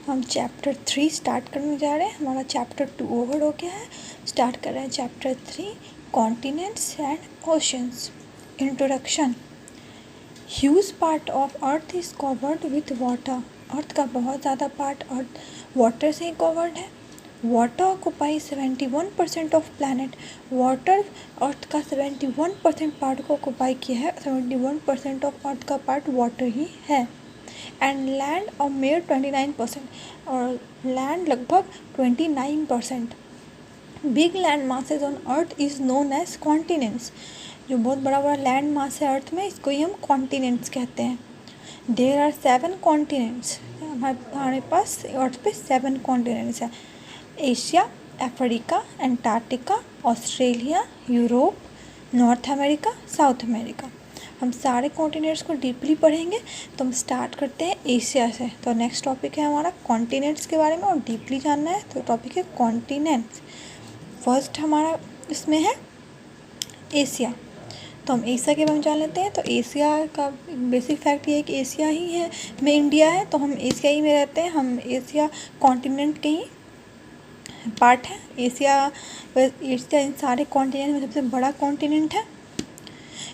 हम chapter 3 start करने जा रहे हैं। हमारा चैप्टर 2 ओवर हो गया है। स्टार्ट कर रहे हैं chapter 3 continents and oceans. Introduction. Huge part of earth is covered with water. Earth का बहुत ज़्यादा पार्ट अर्थ वाटर से ही कवर्ड है। Water occupy 71% of planet. Water earth का 71% पार्ट को ऑक्युपाई किया है। 71% ऑफ अर्थ का पार्ट वाटर ही है। एंड लैंड और मेयर 29% और लैंड लगभग 29%। Big land masses on earth is known as continents. जो बहुत बड़ा बड़ा लैंड मास है अर्थ में, इसको ही हम कॉन्टिनेंट्स कहते हैं। There are 7 continents. हमारे पास अर्थ पे 7 कॉन्टिनेंट्स हैं। Asia, Africa, Antarctica, Australia, Europe, North America, South America. हम सारे कॉन्टिनेंट्स को डीपली पढ़ेंगे। तो हम स्टार्ट करते हैं एशिया से। तो नेक्स्ट टॉपिक है हमारा कॉन्टिनेंट्स के बारे में और डीपली जानना है। तो टॉपिक है कॉन्टिनेंट्स। फर्स्ट हमारा इसमें है एशिया। तो हम एशिया के बारे में जान लेते हैं। तो एशिया का बेसिक फैक्ट ये है कि एशिया ही है में इंडिया है, तो हम एशिया ही में रहते हैं। हम एशिया कॉन्टिनेंट के ही पार्ट है। एशिया इन सारे कॉन्टिनेंट में सबसे बड़ा कॉन्टिनेंट है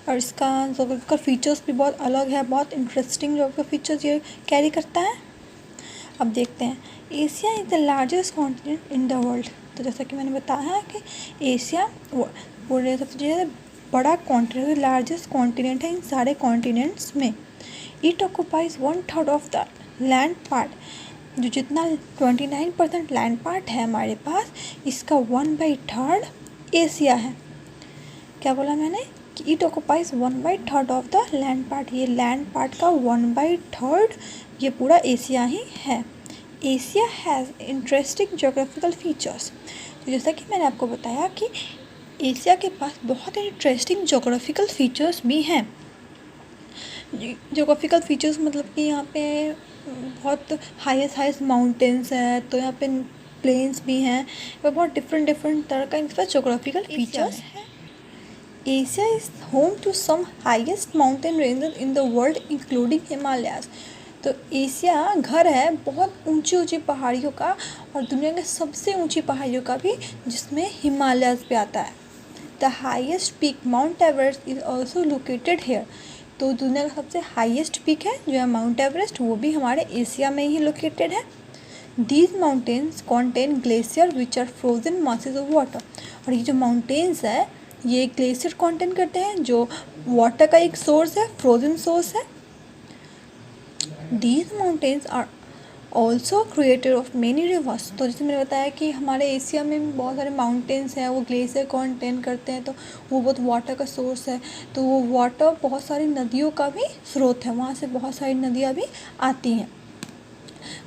और इसका जोग्राफिकल फीचर्स भी बहुत अलग है। बहुत इंटरेस्टिंग जोग्राफिकल फीचर्स ये कैरी करता है। अब देखते हैं, Asia is the largest continent in the world. तो जैसा कि मैंने बताया कि एशिया पूरे सबसे बड़ा कॉन्टिनेंट, लार्जेस्ट कॉन्टिनेंट है इन सारे कॉन्टिनेंट्स में। It occupies 1/3 of the land part. जो जितना 29% लैंड पार्ट है हमारे पास, इसका 1/3 एशिया है। क्या बोला मैंने कि it occupies 1/3 of the land part. ये लैंड पार्ट का 1/3 ये पूरा एशिया ही है। Asia has interesting geographical features. तो जैसा कि मैंने आपको बताया कि एशिया के पास बहुत इंटरेस्टिंग जोग्राफिकल फीचर्स भी हैं। जोग्राफिकल फीचर्स मतलब कि यहाँ पे बहुत हाईएस्ट माउंटेन्स है, तो यहाँ पे प्लेन्स भी हैं, बहुत डिफरेंट तरह का इनके पास जोग्राफिकल फीचर्स है। Asia is home to some highest mountain ranges in the world including Himalayas. तो एशिया घर है बहुत ऊंची ऊंची पहाड़ियों का, और दुनिया के सबसे ऊंची पहाड़ियों का भी, जिसमें हिमालयाज पे आता है। The highest peak Mount Everest is also located here. तो दुनिया का सबसे हाईएस्ट पीक है जो है माउंट एवरेस्ट, वो भी हमारे एशिया में ही लोकेटेड है। These mountains contain glacier which are frozen masses of water. और ये जो माउंटेन्स है ये ग्लेशियर कॉन्टेन करते हैं, जो वाटर का एक सोर्स है, फ्रोजन सोर्स है। These mountains are also created of many rivers. तो जैसे मैंने बताया कि हमारे एशिया में बहुत सारे माउंटेन्स हैं, वो ग्लेशियर कॉन्टेन करते हैं, तो वो बहुत वाटर का सोर्स है। तो वो वाटर बहुत सारी नदियों का भी स्रोत है, वहाँ से बहुत सारी नदियाँ भी आती हैं।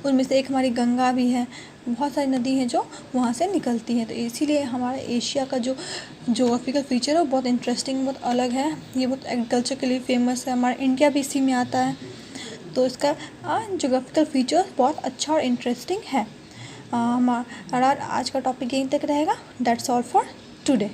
उनमें से एक हमारी गंगा भी है, बहुत सारी नदी हैं जो वहाँ से निकलती हैं। तो इसीलिए हमारा एशिया का जो जोग्राफिकल फीचर है वो बहुत इंटरेस्टिंग, बहुत अलग है। ये बहुत एग्रीकल्चर के लिए फेमस है। हमारा इंडिया भी इसी में आता है। तो इसका जोग्राफिकल फीचर्स बहुत अच्छा और इंटरेस्टिंग है। हमारा आज का टॉपिक यहीं तक रहेगा। That's all for today.